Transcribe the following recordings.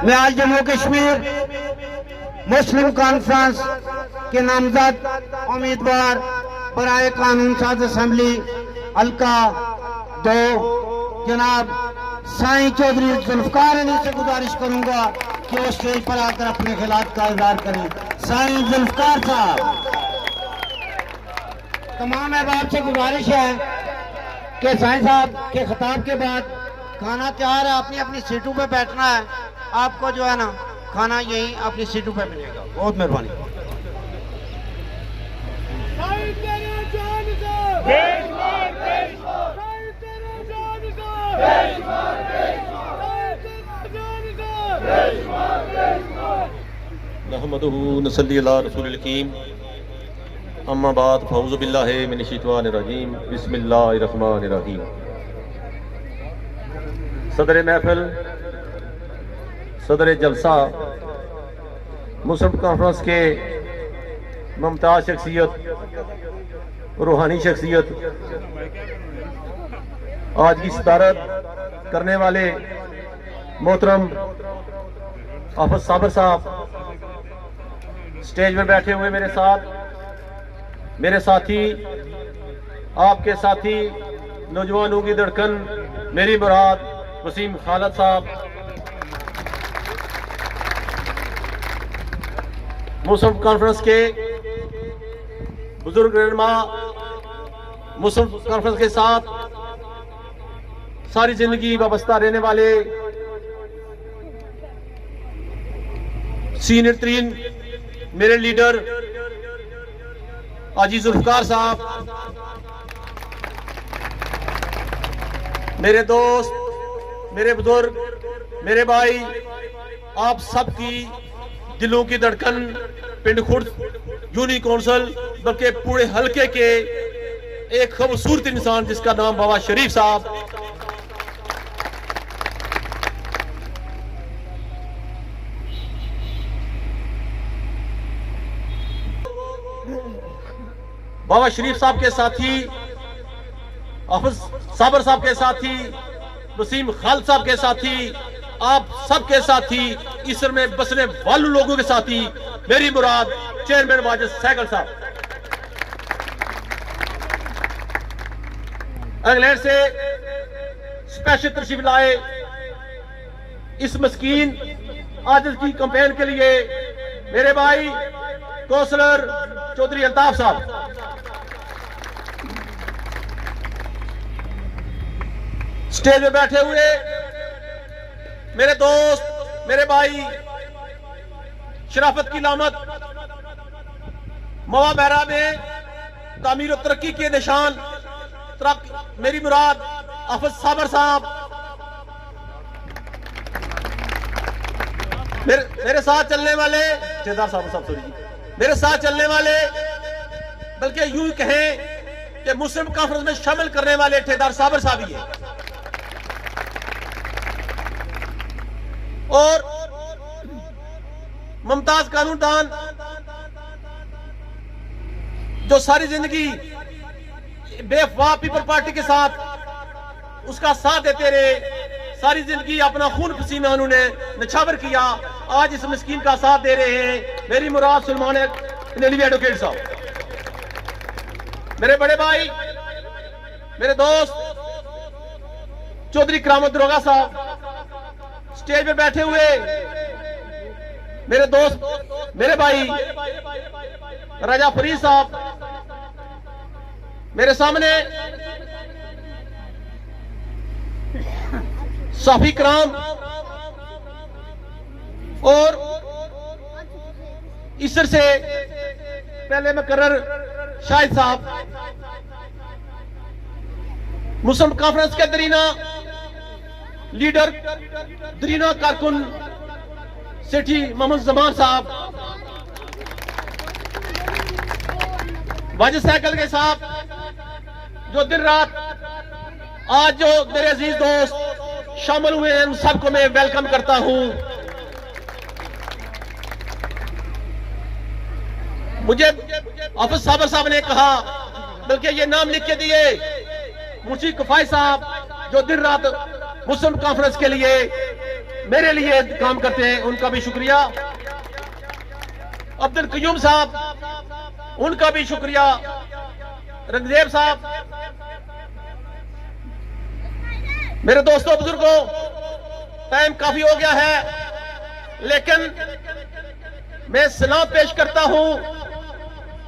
मैं आज जम्मू कश्मीर मुस्लिम कॉन्फ्रेंस के नामजद उम्मीदवार बराए कानून साज असम्बली हल्का 2 जनाब साईं चौधरी जुल्फकार अली से गुजारिश करूंगा कि वो स्टेज पर आकर अपने खिलाफ का इजहार करें। साईं जुल्फकार साहब, तमाम अहबाब से गुजारिश है कि साईं साहब के खिताब के बाद खाना तैयार है, अपनी अपनी सीटों पे बैठना है। आपको जो है ना खाना यहीं अपनी सीटों पे मिलेगा। बहुत मेहरबानी। नहमदुहु नसल्ली अला रसूलिल करीम अम्मा बाद फौज़ु बिल्लाहि मिनश शैतानिर रजीम बिस्मिल्लाहिर रहमानिर रहीम। सदर महफिल, सदर जलसा, मुस्लिम कॉन्फ्रेंस के मुमताज़ शख्सियत, रूहानी शख्सियत, आज की सदारत करने वाले मोहतरम हाफिज साबर साहब, स्टेज में बैठे हुए मेरे साथ मेरे साथी, आपके साथी, नौजवानों की धड़कन, मेरी मुराद वसीम खालद साहब, मुस्लिम कॉन्फ्रेंस के बुजुर्ग रहनुमा, मुस्लिम कॉन्फ्रेंस के साथ सारी जिंदगी वाबस्ता रहने वाले सीनियर तरीन मेरे लीडर हाजी जुल्फकार साहब, मेरे दोस्त, मेरे बुजुर्ग, मेरे भाई, आप सबकी दिलों की धड़कन, पिंड खुर्द यूनी कौंसल बल्कि पूरे हलके के एक खूबसूरत इंसान जिसका नाम बाबा शरीफ साहब, बाबा शरीफ साहब के साथी, हाफिज साबर साहब के साथी, वसीम खालिद साहब के साथी, आप सबके साथी, इसर में बसने वाले लोगों के साथी, मेरी मुराद चेयरमैन वाजिद सहगल साहब, इंग्लैंड से स्पेशल तशरीफ लाए इस मस्कीन आजिज की कैंपेन के लिए मेरे भाई कौंसलर चौधरी अल्ताफ साहब, स्टेज में बैठे हुए मेरे दोस्त, मेरे भाई, शराफत की लामत, मवा बहरा में तामीर और तरक्की के निशान, मेरी मुराद हाफिज साबर साहब, मेरे साथ चलने वाले ठेकेदार साहब मेरे साथ चलने वाले, बल्कि यूं कहें कि मुस्लिम कॉन्फ्रेंस में शामिल करने वाले ठेकेदार साबर साहब ही है। और मुमताज कानूनदान जो सारी जिंदगी बेवफा पीपल पार्टी के साथ उसका साथ देते रहे, सारी जिंदगी अपना खून पसीना उन्होंने निछावर किया, आज इस मिस्कीन का साथ दे रहे हैं। मेरी मुराद सलमान एडवोकेट साहब, मेरे बड़े भाई, मेरे दोस्त चौधरी करामत दरोगा साहब, स्टेज पे बैठे हुए मेरे दोस्त, मेरे भाई राजा फरीद साहब, मेरे सामने साफी कराम और इसर से पहले मुकर्रर शाहिद साहब, मुस्लिम कॉन्फ्रेंस के दरीना लीडर, दरीना कारकुन सेठी मोहम्मद जमान साहब, वाजिद सहगल के साहब, जो दिन रात आज जो मेरे अजीज दोस्त शामिल हुए हैं, उन सबको मैं वेलकम करता हूं। मुझे हाफिज साबर साहब ने कहा, बल्कि ये नाम लिख के दिए, मुंशी कफाई साहब जो दिन रात मुस्लिम कॉन्फ्रेंस के लिए मेरे लिए काम करते हैं, उनका भी शुक्रिया। अब्दुल कयूम साहब, उनका भी शुक्रिया। रंगदेव साहब, मेरे दोस्तों बुजुर्गों, टाइम काफी हो गया है, लेकिन मैं सलाम पेश करता हूं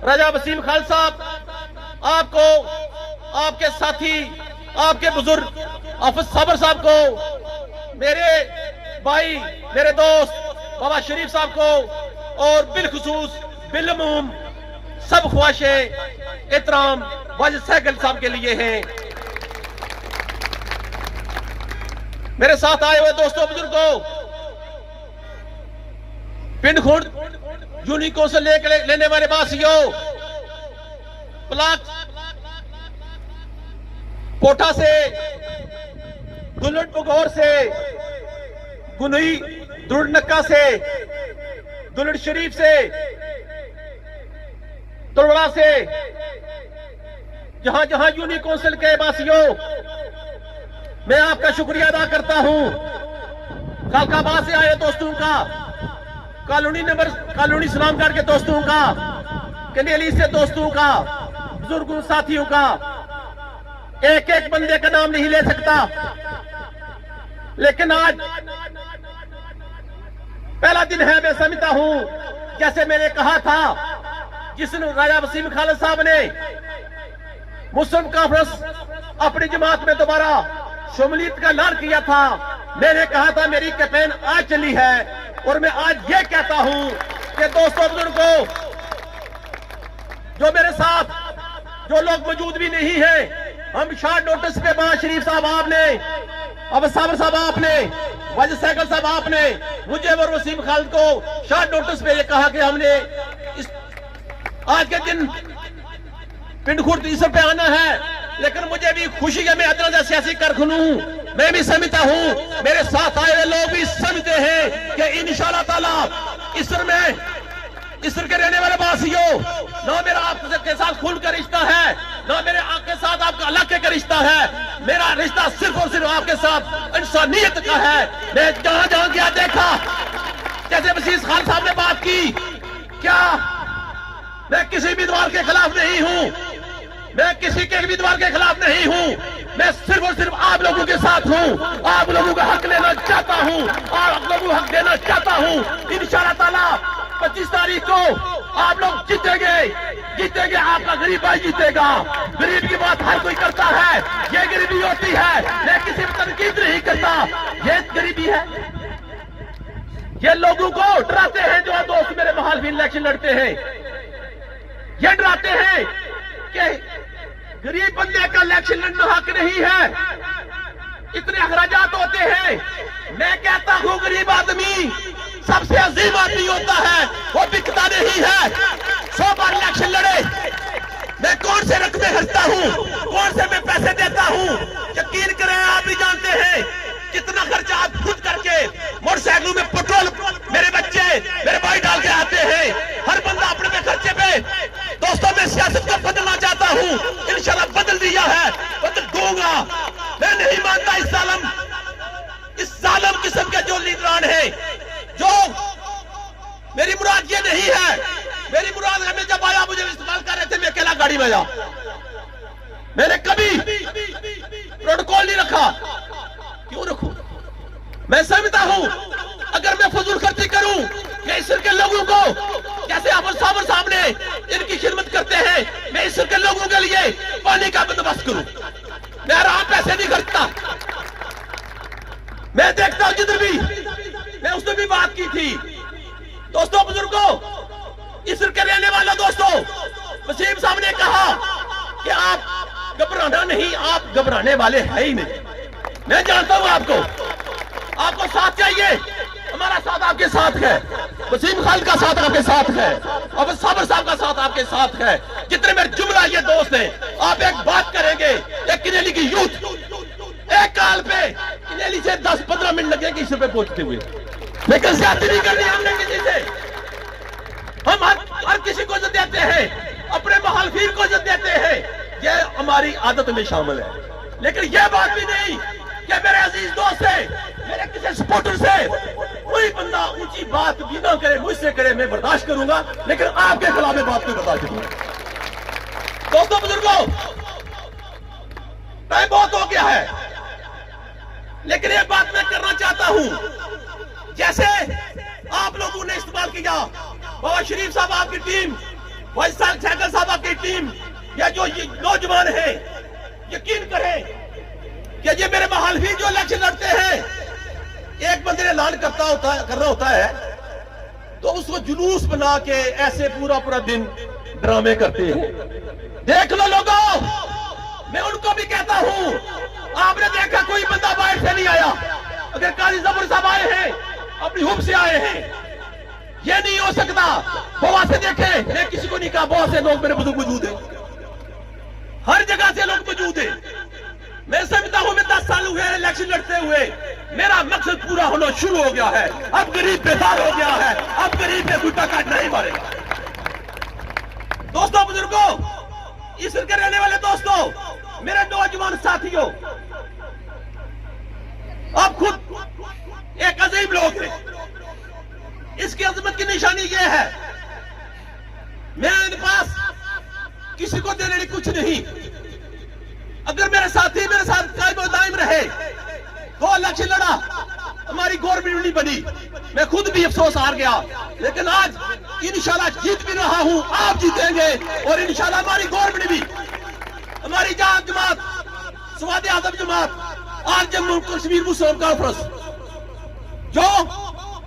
राजा वसीम खान साहब, आपको, आपके साथी, आपके बुजुर्ग हाफिज साबर साहब को, मेरे भाई, मेरे दोस्त बाबा शरीफ साहब को, और बिलखुसूस बिलमूम सब ख्वाहिशे एहतराम वाजिद सहगल साहब के लिए हैं। मेरे साथ आए हुए दोस्तों बुजुर्गों, पिंड खुर्द यूनिकों से लेने वाले वासियों, ब्लॉक कोटा से, दुलट बगौर से, गुनई दुर्नक्का से, दुलट शरीफ से, तुलड़ा से, जहां जहां यूनिक काउंसिल के वासियों, मैं आपका शुक्रिया अदा करता हूं। कालकाबाद से आए दोस्तों का, कॉलोनी सलामगढ़ के दोस्तों का, कनेली से दोस्तों का, बुजुर्गों साथियों का, एक एक बंदे का नाम नहीं ले सकता, लेकिन आज पहला दिन है, मैं समझता हूं, जैसे मैंने कहा था, जिस राजा वसीम खालिद साहब ने मुस्लिम कॉन्फ्रेंस अपनी जमात में दोबारा शमूलियत का ऐलान किया था, मैंने कहा था मेरी कैंपेन आज चली है, और मैं आज ये कहता हूं कि दोस्तों बुजुर्गों, जो मेरे साथ जो लोग मौजूद भी नहीं है, हम शॉर्ट नोटिस पे बाबा शरीफ साहब आपने, अब साबर साहब आपने, वाजिद सहगल साहब आपने मुझे और वसीम खालिद को शॉर्ट नोटिस पे ये कहा कि हमने इस आज के दिन पिंड खुर्द इस पे आना है, लेकिन मुझे भी खुशी है, मैं अदना सियासी कारकुन हूं, मैं भी समझता हूं, मेरे साथ आए हुए लोग भी समझते हैं कि इंशाअल्लाह ताला इसर के रहने वाले वासियों, ना मेरा आपके साथ खून का रिश्ता है, ना मेरे आपके साथ आपका इलाके का रिश्ता है, मेरा रिश्ता सिर्फ और सिर्फ आपके साथ इंसानियत का है। मैं जहां जहां गया देखा, जैसे वसीम खान साहब ने बात की, क्या मैं किसी उम्मीदवार के खिलाफ नहीं हूं, मैं किसी के उम्मीदवार के खिलाफ नहीं हूं, मैं सिर्फ और सिर्फ आप लोगों के साथ हूं, आप लोगों का हक लेना चाहता हूं, और आप लोगों को हक देना चाहता हूं। इंशाअल्लाह ताला 25 तारीख को आप लोग जीतेंगे, आपका गरीब भाई जीतेगा। गरीब की बात हर कोई करता है, ये गरीबी होती है, मैं किसी पर तनकीद नहीं करता, ये गरीबी है। ये लोगों को डराते हैं, जो दोस्त मेरे मुखालिफ इलेक्शन लड़ते हैं, ये डराते हैं कि गरीब बंदे का इलेक्शन लड़ना हक नहीं है, इतने अखराजात होते हैं। मैं कहता हूं गरीब आदमी सबसे अजीम आदमी होता है, वो बिकता नहीं है। 100 बार इलेक्शन लड़े, मैं कौन से रकबे खर्चता हूं, कौन से मैं पैसे देता हूं, यकीन करें आप भी जानते हैं कितना खर्चा आप खुद करके मोटरसाइकिलों में पेट्रोल मेरे बच्चे मेरे भाई डाल के आते हैं, हर बंदा अपने पे खर्चे पे। दोस्तों मैं सियासत को बदलना चाहता हूं, इंशाल्लाह बदल दिया है, बदल दूंगा। मैं नहीं मानता इस जालिम किस्म के जो लीडरान है, जो मेरी मुराद ये नहीं है, मेरी मुराद है, मैं जब आया मुझे इस्तेमाल कर रहे थे, मैं अकेला गाड़ी में जा, मैंने कभी प्रोटोकॉल नहीं रखा, क्यों रखूं? मैं समझता हूं अगर मैं फजूल खर्ची करूं, मैं इस के लोगों को जैसे आप साबर सामने इनकी खिदमत करते हैं, मैं इस के लोगों के लिए पानी का बंदोबस्त करूं, मैं आराम पैसे नहीं खर्चता। मैं देखता हूं जिधर भी, मैं उसने भी बात की थी। दोस्तों बुजुर्गों, इस के रहने वाला दोस्तों, वसीम साहब ने कहा कि आप घबराना नहीं, आप घबराने वाले है ही नहीं। मैं जानता हूं आपको साथ चाहिए, हमारा साथ आपके साथ है, वसीम खालिद का साथ आपके साथ है, और साबर साहब का साथ आपके साथ है, जितने मेरे जुमला ये दोस्त हैं। आप एक बात करेंगे, एक किनेली की यूथ एक काल पे किनेली से 10-15 मिनट लगेंगे इस पे पहुंचते हुए, लेकिन ज्यादा नहीं करनी हमने किसी से। हम हर किसी को इज्जत देते हैं, अपने मुखालिफिन को इज्जत देते हैं, ये हमारी आदत में शामिल है। लेकिन यह बात भी नहीं कि मेरे अजीज दोस्त से, मेरे किसी सपोर्टर से कोई बंदा ऊंची बात भी ना करे, मुझसे करे, मैं बर्दाश्त करूंगा, लेकिन आपके खिलाफ में बात नहीं बर्दाश्त करूंगा। दोस्तों बुजुर्गों, टाइम बहुत हो गया है, लेकिन ये बात मैं करना चाहता हूं। जैसे आप लोगों ने इस्तेमाल किया, बाबा शरीफ साहब आपकी टीम, वाइस सैकल साहब आपकी टीम, या जो ये नौजवान हैं, यकीन करें कि ये मेरे महालफी जो इलेक्शन लड़ते हैं, एक बंदे ने ऐलान करना होता है तो उसको जुलूस बना के ऐसे पूरा पूरा दिन ड्रामे करते हैं। देख लो लोगों, मैं उनको भी कहता हूं, आपने देखा कोई बंदा बाहर से नहीं आया। अगर काजी जफर साहब आए हैं, अपनी हुब से आए हैं, ये नहीं हो सकता। गोवा से देखे, मैं किसी को नहीं कहा, बहुत से लोग मेरे बुजुर्ग मौजूद हैं, हर जगह से लोग मौजूद हैं। मैं समझता हूं, मैं 10 साल हुए इलेक्शन लड़ते हुए, मेरा मकसद पूरा होना शुरू हो गया है। अब गरीब बेदार हो गया है, अब गरीब पे गुट्टा काट नहीं मारेगा। दोस्तों बुजुर्गों, इस के रहने वाले दोस्तों, मेरे नौजवान साथियों, आप खुद एक अजीम लोग हैं। इसकी अजमत की निशानी यह है, मेरे पास किसी को देने कुछ नहीं। अगर मेरे साथी मेरे साथ कायम दायम रहे, 2 इलेक्शन लड़ा, हमारी गवर्नमेंट नहीं बनी, मैं खुद भी अफसोस हार गया, लेकिन आज इंशाल्लाह जीत भी रहा हूं, आप जीतेंगे, और इंशाल्लाह हमारी गवर्नमेंट भी, हमारी जमात, स्वाद आजम जमात, आज जम्मू कश्मीर मुस्लिम कॉन्फ्रेंस, जो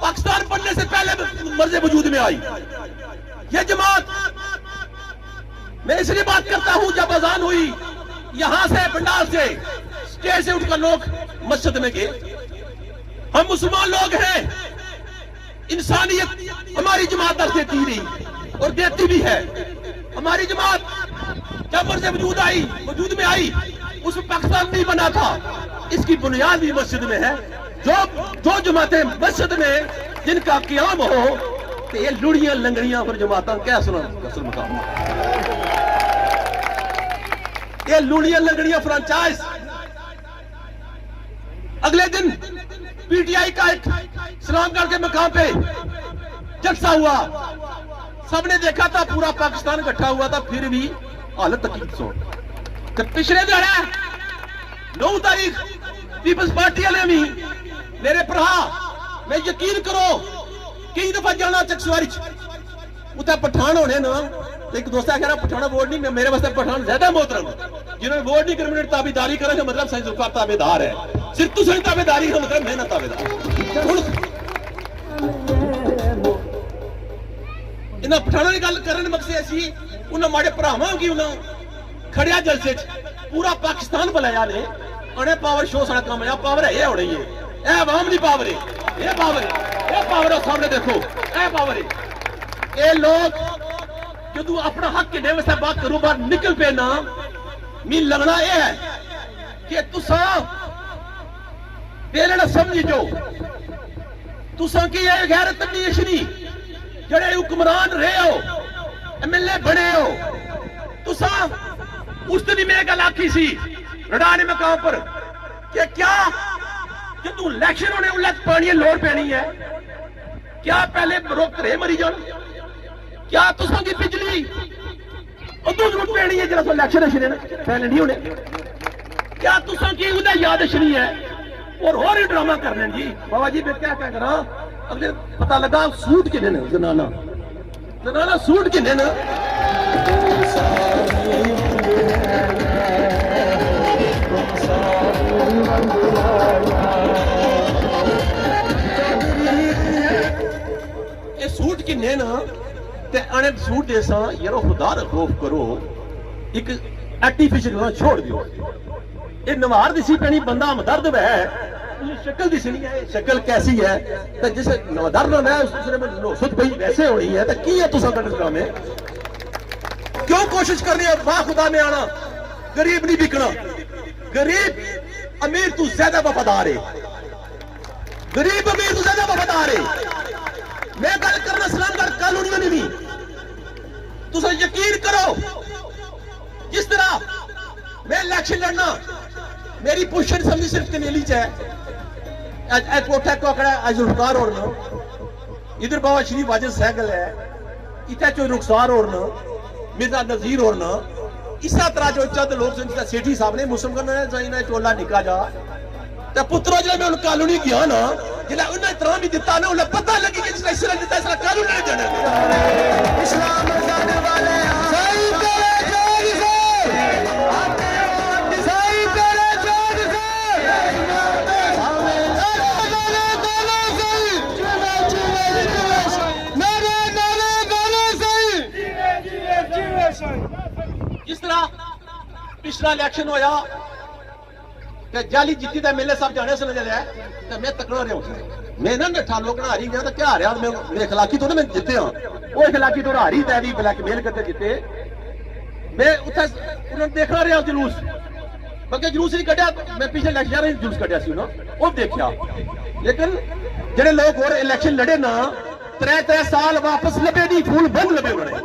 पाकिस्तान बनने से पहले मर्ज वजूद में आई, ये जमात, मैं इसलिए बात करता हूं, जब अजान हुई, यहां से पंडाल से, स्टेज से उठकर लोग मस्जिद में गए। हम मुसलमान लोग हैं, इंसानियत हमारी जमात दर्ज देती रही और देती भी है। हमारी जमात जब मर्ज वजूद में आई, उसमें पाकिस्तान नहीं बना था, इसकी बुनियाद भी मस्जिद में है। जो जमातें मस्जिद में जिनका क़याम हो, तो ये लुड़ियां लंगड़ियां पर जमाता क्या सुना, ये लुड़ियां लंगड़ियां फ्रेंचाइज। अगले दिन पीटीआई का एक सलामगढ़ के मकाम पे जलसा हुआ, सबने देखा था, पूरा पाकिस्तान इकट्ठा हुआ था, फिर भी हालत तकलीफ सो। तो पिछले दिन 9 तारीख पीपल्स पार्टी वाले भी मेरे भरा, मैं यकीन करो कई दफा जाना चकसवारी उतना पठान होने ना, तो एक दोस्त कह रहा पठाना वोट नहीं, मेरे वास्ते पठान ज्यादा मोहतरम, जिन्होंने वोट नहीं करने ताबेदारी करें, मतलब सही जुल्फार ताबेदार है, सिर्फ तो सही ताबेदारी का मतलब मेहनत ताबेदार। इन्हें पठाना की गल करने मकसद ऐसी, उन्हें माड़े भरावां की उन्हें खड़िया जलसे पूरा पाकिस्तान बुलाया ने, उन्हें पावर शो सारा काम है, पावर है, ये हो रही है, यह अवाम की पावर है, ये पावर है, ये पावर है, सामने देखो, यह पावर है। ये लोग जो अपना हक के नेम से बात करो, बाहर निकल पे ना, मी लगना यह है कि तुसा पहले समझो, तुसा की यह गैरत नहीं, जड़े हुक्मरान रहे हो, एमएलए बने हो, तुसा उस दिन मैं गल आखी सी रडाने मकाम पर कि क्या जो तू इलेक्शन होने उलट पानी लोड़ पैनी है, क्या पहले रोक रहे मरी जान, क्या तुसा की बिजली उदू जरूरत पैनी है जरा इलेक्शन पहले नहीं होने, क्या तुसा की उदा याद रखनी है, और ही ड्रामा करने जी। बाबा जी मैं क्या करा, अगले पता लगा सूट किने ने, जनाना सूट किने ना, ये सूट किने ना, ते अने सूट देसा यारो खुदा रखोफ करो, एक आर्टिफिशियल छोड़ दियो, ये नवार दिसी पैनी, बंदा हमदर्द है, शक्ल दिसनी है, शक्ल कैसी है, तो जिस नवदर्द है उसने में नोसत भाई वैसे होनी है, तो की है तुसा काम है, क्यों कोशिश कर रही है वाह खुदा में आना, गरीब नहीं बिकना, गरीब अमीर तू ज्यादा वफादार है, गरीब अमीर तू ज्यादा वफादार है। मैं गल करना सलामगढ़ कानूनियों ने भी, तुसा यकीन करो, जिस तरह मैं इलेक्शन लड़ना, मेरी पोजीशन समझी सिर्फ कनेली च है कोठा कोकड़ा जुल्फकार और इधर बाबा शरीफ वाजिद सहगल है इतना चो रुखसार और मिर्जा नजीर और इस तरह जो चंद लोग सेठी साहब ने मुसलमान चोला निका जा पुत्रो जो मैं कानूनी गया ना जिला उन्हें इतना भी दिता ना उन्हें पता लगी कि इसने इस्लाम दिता इसका कानून नहीं जाना इस्लाम जाने वाले सही करे जोर से सही करे जोर से जिस तरह पिछला इलेक्शन होया जाली जीती तो मेले सब जाने से नजर आया तो मैं तकड़ा रहा मैं ना नठा लोग हारी गया तो क्या हारिया मैं खिलाकी तो मैं जीते हाँ वो खिलाकी तो हारी तै भी ब्लैकमेल करते जीते मैं उठा उन्होंने देखना रहा जुलूस बल्कि जुलूस नहीं कटिया मैं पिछले इलेक्शन जुलूस कटिया वो देखा लेकिन जेडे लोग और इलेक्शन लड़े ना 3 साल वापस लभे नहीं फूल बंद लभे उन्होंने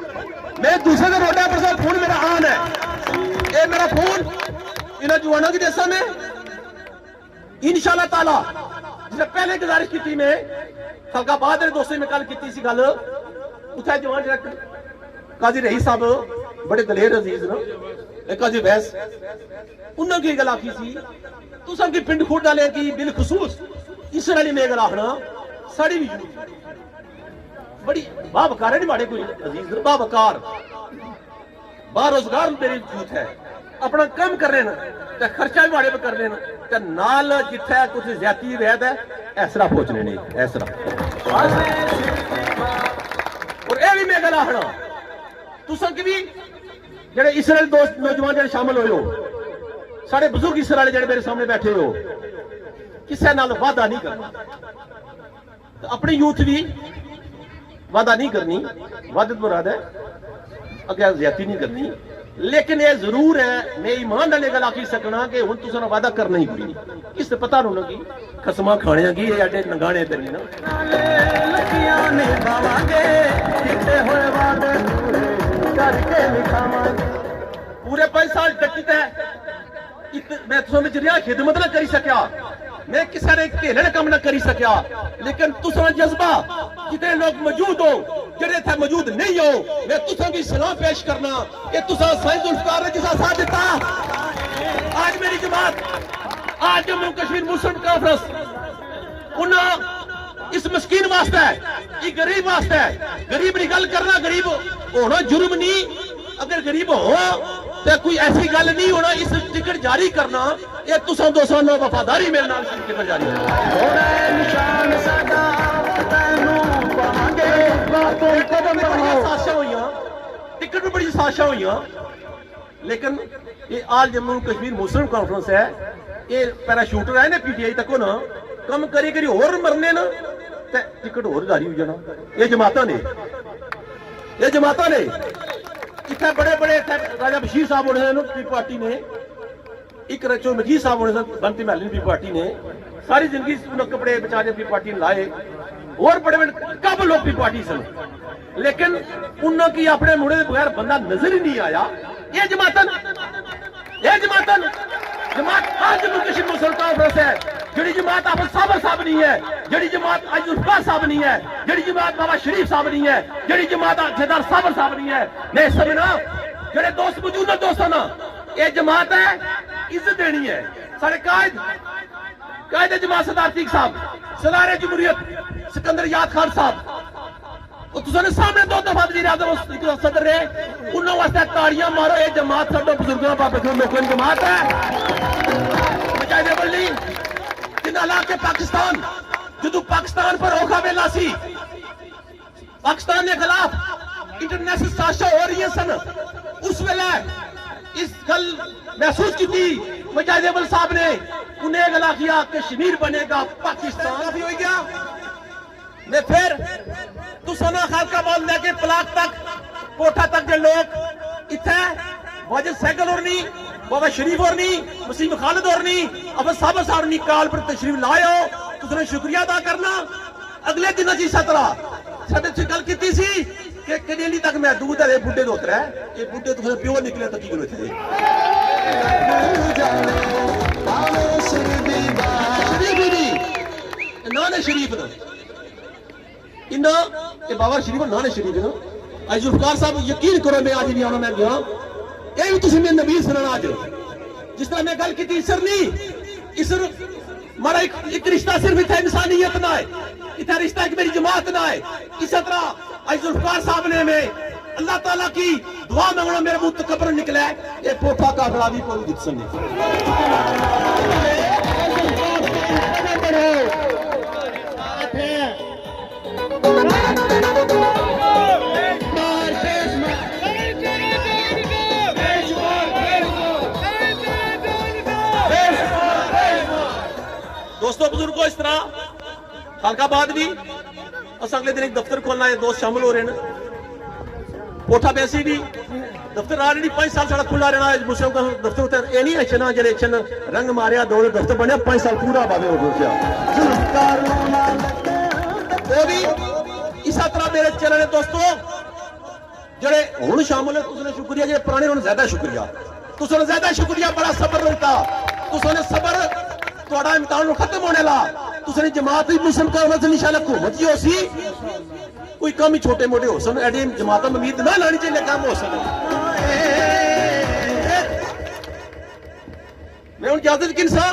मैं दूसरे दिन रोडा पर फोन मेरा आन है ये मेरा फोन इन्हें जुआना की देसा में इंशाल्लाह ताला जिसे पहले गुजारिश की थी मैं फलकाबाद के दोस्तों में कल की सी गल उठा जवान काजी रही साहब बड़े दलेर अजीज ना काजी वैस उन्होंने की गल आखी सी तुम की पिंड खोट डाले की बिलखसूस इस वाली में गल आखना साड़ी भी बड़ी बाबकार है नहीं माड़े कोई अजीज बाबकार बारोजगार मेरी यूथ है अपना काम कर रहे हैं तो खर्चा भी माड़े पे कर रहे हैं तो नाल जिथे कुछ ज्यादा वैद है ऐसरा पहुंचने नहीं ऐसरा और ये भी मैं गल आखना तुसा की भी जेडे इसराइल दोस्त नौजवान जेडे शामिल होए हो साढ़े बुजुर्ग इसराइल वाले जेडे मेरे सामने बैठे हो किसी नाल वादा नहीं करना तो अपनी यूथ भी वादा नहीं करनी वादत मुराद है अगे ज्यादा नहीं करनी लेकिन ये जरूर है मैं ईमान नाल गल आखी सकना कि हुण तुसां नाल वादा करना ही कोई नहीं किस पता नहीं लगी खसमा खाने की एडे नंगाने ते नहीं ना लखियां ने पावांगे किते होए वादे करके निखावांगे पूरे 5 साल डटी ते मैं तुसां विच रिया खिदमत ना करी सकिया मैं किसी ने घेलन कम ना करी सकिया लेकिन तुसां जज्बा जितने लोग मौजूद हो जेडे थे मौजूद नहीं हो मैं तुसां की सलाह पेश करना कि तुसां साईं जुल्फकार ने जिसा साथ दिता आज मेरी जमात आज जम्मू कश्मीर मुस्लिम कॉन्फ्रेंस उन्हें इस मस्कीन वास्ते है गरीब वास्ते है गरीब की गल करना गरीब होना जुर्म नहीं अगर गरीब हो तो कोई ऐसी गल नहीं होना इस टिकट जारी करना ये तुसां दोस्तां नाल वफादारी मेरे नाल टिकट जारी होना निशान साडा तैनू पावांगे कोई कदम बढ़िया साजिशां होईयां टिकट में बड़ी साजिशां होईयां लेकिन ये आल जम्मू कश्मीर मुस्लिम कॉन्फ्रेंस है ये पैराशूटर है ना पीटीआई तक ना कम करी करी होर मरने ना ते टिकट होर जारी हो जाना ये जमातां ने इतने बड़े बड़े राजा बशीर साहब होने पार्टी ने एक रचो मजीद साहब होने बनती महली पार्टी ने सारी जिंदगी कपड़े बेचारे अपनी पार्टी ने लाए और बड़े बड़े कब लोग भी पार्टी सन लेकिन उन्होंने की अपने मुड़े के बगैर बंदा नजर ही नहीं आया ये जमात आज जम्मू कश्मीर मुस्लिम कॉन्फ्रेंस है जड़ी जमात आप साबर साहब नहीं है जड़ी जमात आज जुल्फकार साहब नहीं है जड़ी जमात बाबा शरीफ साहब नहीं है जड़ी जमात जथेदार साबर साहब नहीं है नहीं समझना जेडे दोस्त मौजूद दोस्तों ना ये जमात है इज्जत देनी है सारे कायद जमात सरदार तीक साहब सदारे जमहूरियत सिकंदर याद खान साहब तुसाने सामने 2 दफा वज़ीर आज़म सदर रहे उन्होंने वास्ते ताड़ियां मारो ये जमात साडे बुजुर्गों बाबे लोगों की जमात है मुजाहिदे नहीं जिन्हें ला के पाकिस्तान जो पाकिस्तान पर औखा वेला सी पाकिस्तान के खिलाफ इंटरनेशनल साजिशां हो रही सन उस वेले इस गल महसूस की थी मुजाहिदे साहब ने उन्हें गला किया कश्मीर बनेगा पाकिस्तान भी हो गया मैं फिर तुसाना खालकाबाद लेके पलाक तक कोठा तक के लोग इतने वाजिद सहगल और नहीं बाबा शरीफ और नहीं वसीम खालिद और नहीं अब साबर साहब नहीं काल पर तशरीफ लाए हो तुसने शुक्रिया अदा करना अगले दिन जी 17 गल की सी कि कनेली तक मैं दूध है बुढ़े दो उतरा ये बुढ़े तुम प्योर निकले तो की ना ये बाबा शरीफ और नाने शरीफ ना आज जुल्फकार साहब यकीन करो मैं आज नहीं आना मैं गया ये भी तुम मेरे नबी सुना आज जिस तरह मैं गल की थी इसर नहीं इसर हमारा एक रिश्ता सिर्फ इतना इंसानियत ना है इतना रिश्ता एक मेरी जमात ना है इस तरह आज जुल्फकार साहब ने मैं अल्लाह ताला की दुआ मांगना मेरे मुंह तक कब्र निकला है ये पोठा का बड़ा भी कोई दिक्कत दोस्तों बुजुर्गों इस तरह हल्काबाद भी अस अगले दिन एक दफ्तर खोलना है दोस्त शामिल हो रहे हैं कोठा बैसी भी दफ्तर ऑलरेडी 5 साल सारा खुला रहना है मुस्लिम का दफ्तर होता है नहीं अच्छा ना जरे अच्छा रंग मारिया दो दफ्तर बने 5 साल पूरा बाबे हो गया वो भी इस तरह मेरे चलने दोस्तों जड़े हुन शामिल है तुसने शुक्रिया जे पुराने हुन ज्यादा शुक्रिया तुसने ज्यादा शुक्रिया बड़ा सबर रखता तुसने सबर थोड़ा इम्तिहान खत्म होने ला तुसने जमात मुस्लिम का वजन इंशाल्लाह हुकूमत ही होसी कोई कम ही छोटे मोटे हो सन एडी जमात में उम्मीद ना लानी चाहिए काम हो सके मैं उन इजाजत किन सा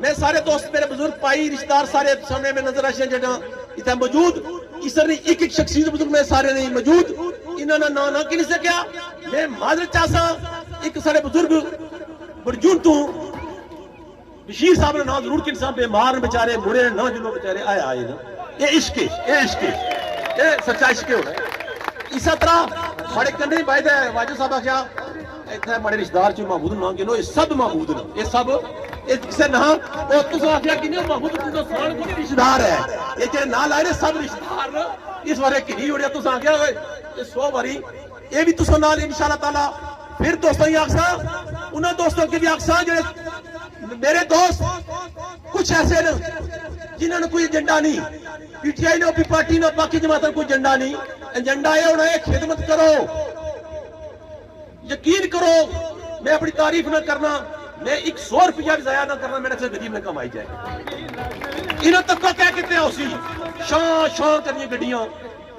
मैं सारे दोस्त मेरे बुजुर्ग भाई रिश्तेदार सारे सामने में नजर आशे जड़ा इतना मौजूद इस एक एक शख्सियत बुजुर्ग में सारे नहीं मौजूद इन्होंने ना ना किन से क्या मैं माजरत चाहसा एक सारे बुजुर्ग बरजून तू बशीर साहब ने ना जरूर किन साहब बीमार बेचारे बुरे ना जिलो बेचारे आए आए ना ये इश्क ये सच्चा इश्क होना इस तरह बड़े कन्ने भाई दे वाजू साहब आख्या इतने बड़े रिश्तेदार च महमूद ना गिनो ये सब महमूद ने ये सब इसे ना और तुस आख्या कि महमूद तो साल को रिश्तेदार है ये जे ना लाए सब रिश्तेदार इस बारे की नहीं उड़िया तुस आख्या ये 100 बारी ये भी तुस नाल इंशाल्लाह ताला फिर दोस्तों ही आखसा उन दोस्तों के भी आखसा जो मेरे दोस्त कुछ ऐसे न जिन्होंने कोई एजेंडा नहीं पीटीआई ने पार्टी ने बाकी जमात कोई एजेंडा नहीं एजेंडा ये होना है खिदमत करो यकीन करो मैं अपनी तारीफ ना करना मैं 100 रुपया भी जाया ना करना मेरे से गरीब ने कमाई जाए इन्होंने तक क्या कहते हैं उसी शां शां करनी गड्डियां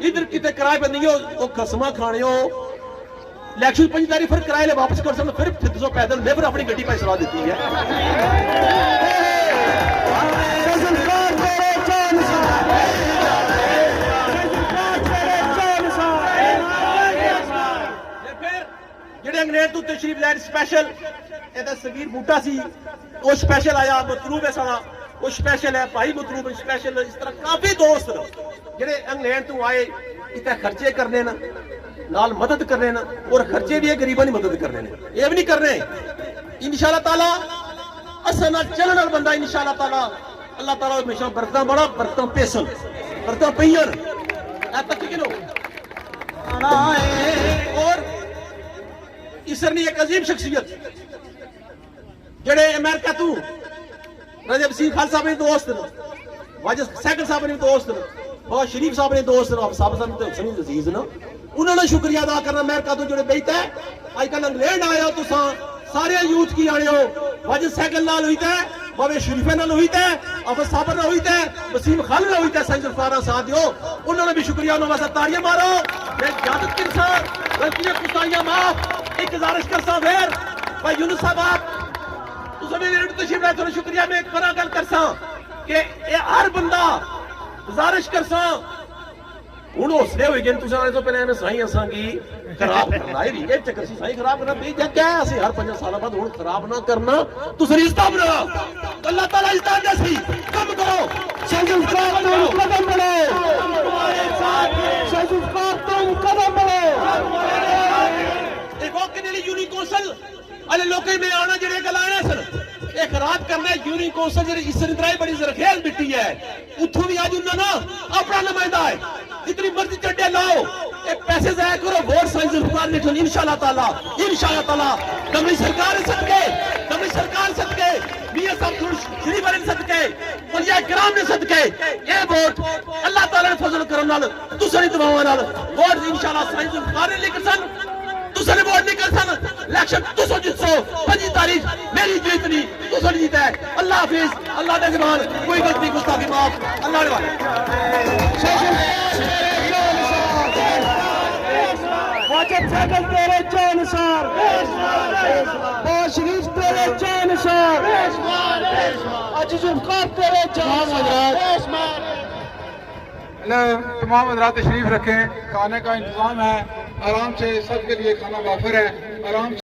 इधर कितने किराए पर नहीं हो खसमा खाने हो इलेक्शन 5 तारीख फिर किराए वापस कर सकते फिर 300 पैदल मैं फिर अपनी गड्डी पर सलाह देती है इंग्लैंड तो तशरीफ लैन स्पेशल ਇਹਦਾ ਸਗੀਰ ਬੂਟਾ ਸੀ ਉਹ ਸਪੈਸ਼ਲ ਆਇਆ ਮਤਲੂਬ ਹੈ ਸਾਡਾ ਉਹ ਸਪੈਸ਼ਲ ਹੈ ਭਾਈ ਮਤਲੂਬ ਸਪੈਸ਼ਲ ਇਸ ਤਰ੍ਹਾਂ ਕਾਫੀ ਦੋਸਤ ਜਿਹੜੇ ਇੰਗਲੈਂਡ ਤੋਂ ਆਏ ਇੱਥੇ ਖਰਚੇ ਕਰਨੇ ਨਾ ਨਾਲ ਮਦਦ ਕਰਨੇ ਨਾ ਔਰ ਖਰਚੇ ਵੀ ਇਹ ਗਰੀਬਾਂ ਦੀ ਮਦਦ ਕਰਨੇ ਨੇ ਇਹ ਵੀ ਨਹੀਂ ਕਰਨੇ ਇਨਸ਼ਾਅੱਲਾ ਤਾਲਾ ਅਸਾਂ ਨਾਲ ਚੱਲਣ ਵਾਲਾ ਬੰਦਾ ਇਨਸ਼ਾਅੱਲਾ ਤਾਲਾ ਅੱਲਾਹ ਤਾਲਾ ਹਮੇਸ਼ਾ ਬਰਕਤਾਂ ਬੜਾ ਬਰਕਤਾਂ ਪੇਸਲ ਬਰਕਤਾਂ ਪਈਆਂ ਇਹ ਤੱਕ ਕਿਨੋ और इसरनी एक अजीम शख्सियत जड़े अमेरिका तू रजब सिंह खान साहब ने दोस्त वाजिद सैकल साहब ने दोस्त बहुत शरीफ साहब ने दोस्त साहब तो सनी अजीज ना उन्होंने शुक्रिया अदा करना अमेरिका तो जोड़े बेहतर है आजकल इंग्लैंड आया हो तुसा सारे यूथ की आने हो वाजिद सैकल नाल हुई है बाबे शरीफे नाल हुई है अफर साबर नाल हुई है वसीम खान नाल हुई है सैयद जुल्फार साथ हो उन्होंने भी शुक्रिया उन्होंने वास्ते ताड़ियां मारो मैं इजाजत के इंसान गलतियां कुताहियां माफ एक गुजारिश करता फिर भाई यूनुस साहब आप तशरीफ लाए थोड़ा शुक्रिया मैं एक बड़ा गल करसा कि हर बंदा गुजारिश करसा ਹੁਣ ਹੌਸਲੇ ਹੋਏ ਗਏ ਤੁਸੀਂ ਆਣੇ ਤੋਂ ਪਹਿਲਾਂ ਐਵੇਂ ਸਾਈ ਅਸਾਂ ਕੀ ਖਰਾਬ ਕਰਨਾ ਇਹ ਵੀ ਇਹ ਚੱਕਰ ਸੀ ਸਾਈ ਖਰਾਬ ਕਰਨਾ ਵੀ ਜੱਗ ਹੈ ਅਸੀਂ ਹਰ 5 ਸਾਲਾਂ ਬਾਅਦ ਹੁਣ ਖਰਾਬ ਨਾ ਕਰਨਾ ਤੁਸੀਂ ਰਿਸ਼ਤਾ ਬਣਾਓ ਅੱਲਾਹ ਤਾਲਾ ਰਿਸ਼ਤਾ ਦੇ ਸੀ ਕੰਮ ਕਰੋ ਸ਼ੈਖੁਲ ਖਾਨ ਤੁਮ ਕਦਮ बढ़ो तुम्हारे साथ शैखुल खान तुम कदम बढ़ो एक और के लिए यूनिक कौंसल अले लोके में आना ਜਿਹੜੇ ਗੱਲ ਆਣੇ ਸਨ एक रात करना यूनिक कौंसल ਜਿਹੜੀ इसराइल बड़ी जरखेज मिट्टी है ਉੱਥੋਂ भी आज उन्होंने ना अपना नुमाइंदा है इतनी मर्जी चड्डे लाओ एक पैसे जाया करो वोट साइज जुल्फकार ने इंशाल्लाह ताला कमली सरकार सदके मियां साहब श्री बरन सदके औलिया किराम ने सदके ये वोट अल्लाह ताला ने फजल करम नाल तुसरी दुआवां नाल वोट इंशाल्लाह साइज जुल्फकार ने लिख सन तुसने वोट निकल सन इलेक्शन तुसो जितसो 5 तारीख मेरी जीत नहीं तुसो जीत है अल्लाह हाफिज अल्लाह दे जमान कोई गलती गुस्ताखी माफ अल्लाह ने मकसद सागल तेरे चानुसार बाबा शरीफ तेरे चानुसार अजीजुल खान तेरे चानुसार। तमाम हज़रात तशरीफ रखें, खाने का इंतजाम है, आराम से सबके लिए खाना वाफिर है, आराम से